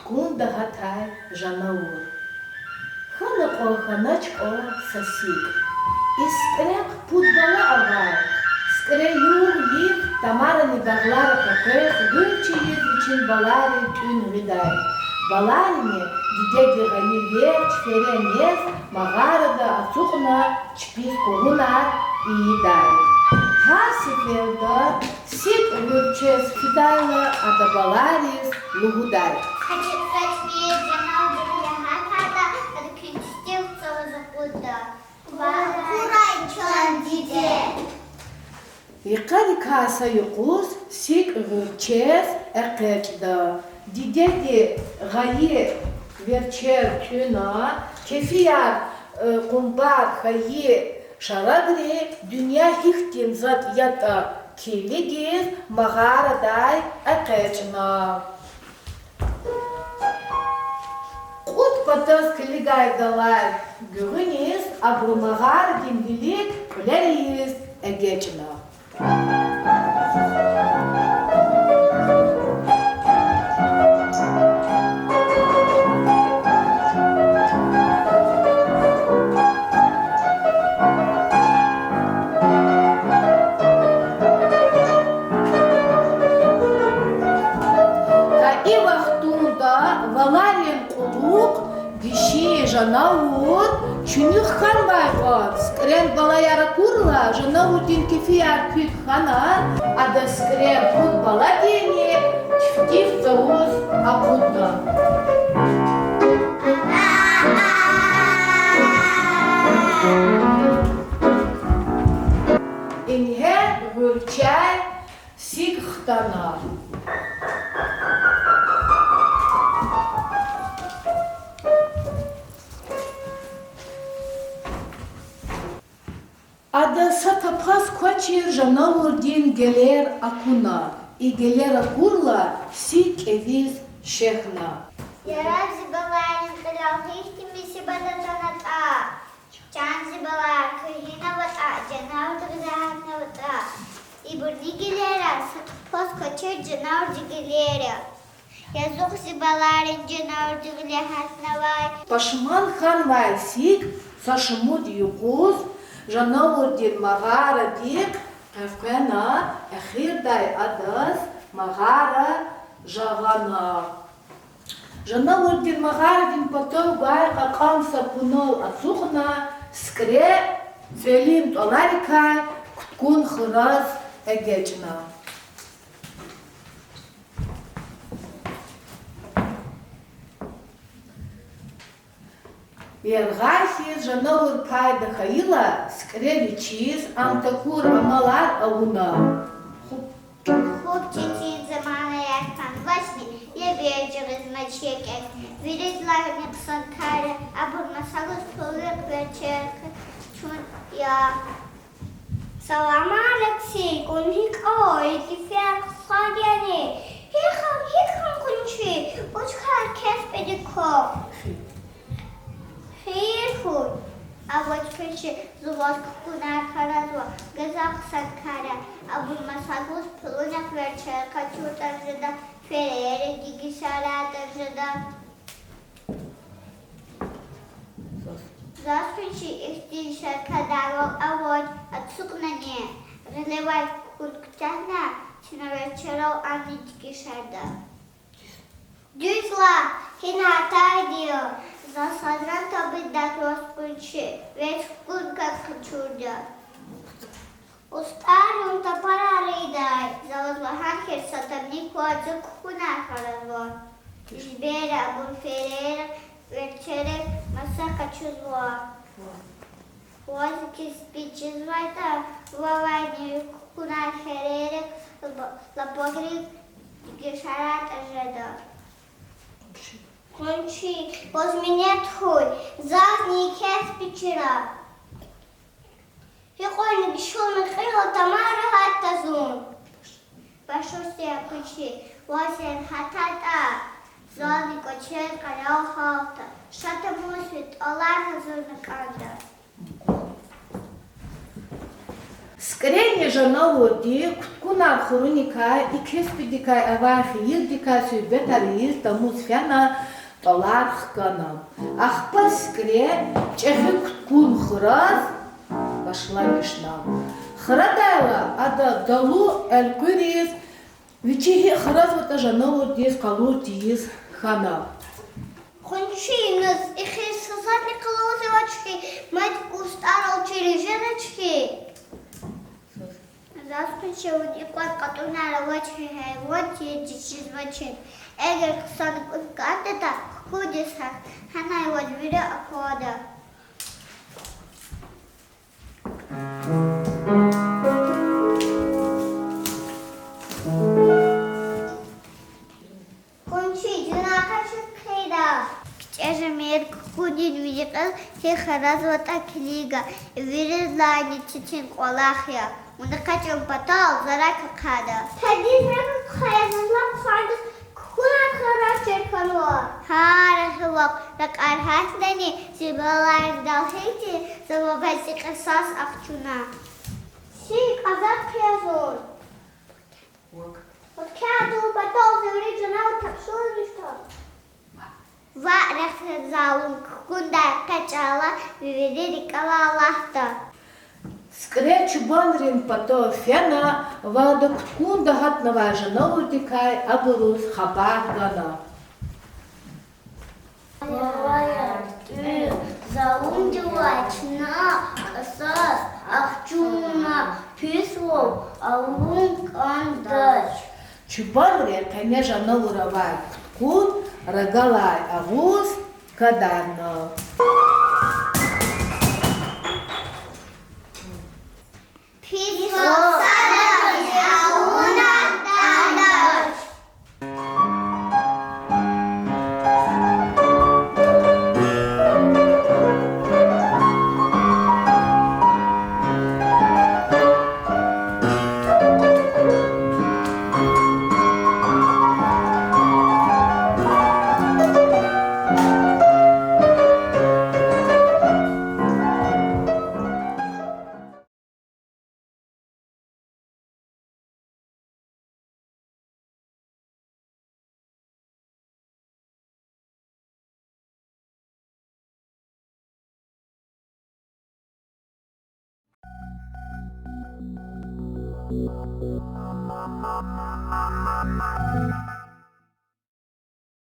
куткун дагатай жанаур. Ханако ханачко сасик. Искрек путбала авай. Скреюр їх тамарани баглара капех, вивчи їх вичин балари тюн гидай. Баларине дидеги гани верч ференез магарада ацухна чпис когунар и едай. Her seferde sit ölçes fidayla adabalarız luhuday. Yıkadi kasa yukus sit ölçes ekekda. Didedi gayi verçer tüna kefiyar kumbar gayi şaragri dünya hihtim zat yata kiligiz mağaraday akechna. Kut patas kiligay dalay görüniz abru mağaradin bilik kuleriz egechna. Жанаур чунюх хан байгон скрен балаяра курла жанаур дин кефияр пик хана ада скрен пут баладени чфтив зауз апутна. Инге гурчай сикхтана. Ada satapas koçir janavur din geler akuna. I geler akurla sik eviz şehna. Yarab zibalar intilahihtim isibada tanata. Can zibalar kıyına vata. Canavar dırgahına vata. I burdi gelera satapas koçir janavur gelera. Yazık zibaların janavur dırgahına vay. Paşman han vay sik saşımud yukuz. Жанаур дин магара дик кафкена ахирдай адас магара жагана. Жанаур дин магара дин потов гай какам сапунол ацухна скре целим толарикай куткун хыраз эгечна. Yergahis janavur payda khayla skrevichis amtakur amalar avuna. Хлопчики замана яхан власни, я вечеры значек, видеть лагерник санкаре, а бурмасагус полвек вечерка, чун я. Салам Алексей, кунхик ой, кифяк садяни, хикам кунчи, учхар кес педико. Хейхуй, а вот печи золотку кунакаразва, газах санкара, а бурмасагус полуняк вечерка, чута жда, ферere гигисарата жда. Здравствуйте, их дишер кадавал, а вот отсукнане, разливай кунктана, чина вечерал анитки шарда. Дюйсла, хина тайдио. Засадран таби дат розпучи, весь курка кчурда. Устарун тапара ридай, залазлахан херсатамни куадзу куна харазва. Избера бунферера вечере маса качузва. Уазки спичизвайта, вавайни куна херере, лапогри гешарат ажада. Кончи, возменят хуй, завни кес печера. Хикойник шумы хила тамара хаттазун. Пашурсия кучи, восен хатата, завни кочер калял халта. Шата мусвит, олар хазурна канда. Скрене жанавур ди куткун кунав хруника и кеспидика авахи йилдика сюбетариз тамус фяна талархкана. Ах паскре чехик кун храз пошла мишна. Храдайла ада далу элькуриз вичихи храз вата жанаву диз калу диз хана. Хончинус, их сказать не колозевочки, мать устарал через женочки. Здравствуйте, вот и кот, который на рабочей вот дичи звучит. Эгер сон катета худиса, она его двери охода. Кудин видикал тихо развота книга, вырезла не чечен колахия. Он качал потал зарака када. Тадин рак хаязлам фардус куна характер кано. Харахлок рак архасдани сибалар далхити забавайся касас ахчуна. Си казак пьязон. Вот каду потал заврежена такшур что. Варах залун кунда качала виведи калалахта. Скре чубанрин пато фена вада кунда хатнава жанаву дикай абурус хабар гана. Залун дюачна касас ахчуна пислов алун кандаш. Чубанрин кане жанаву равай кун Рагалай авуз кадарно.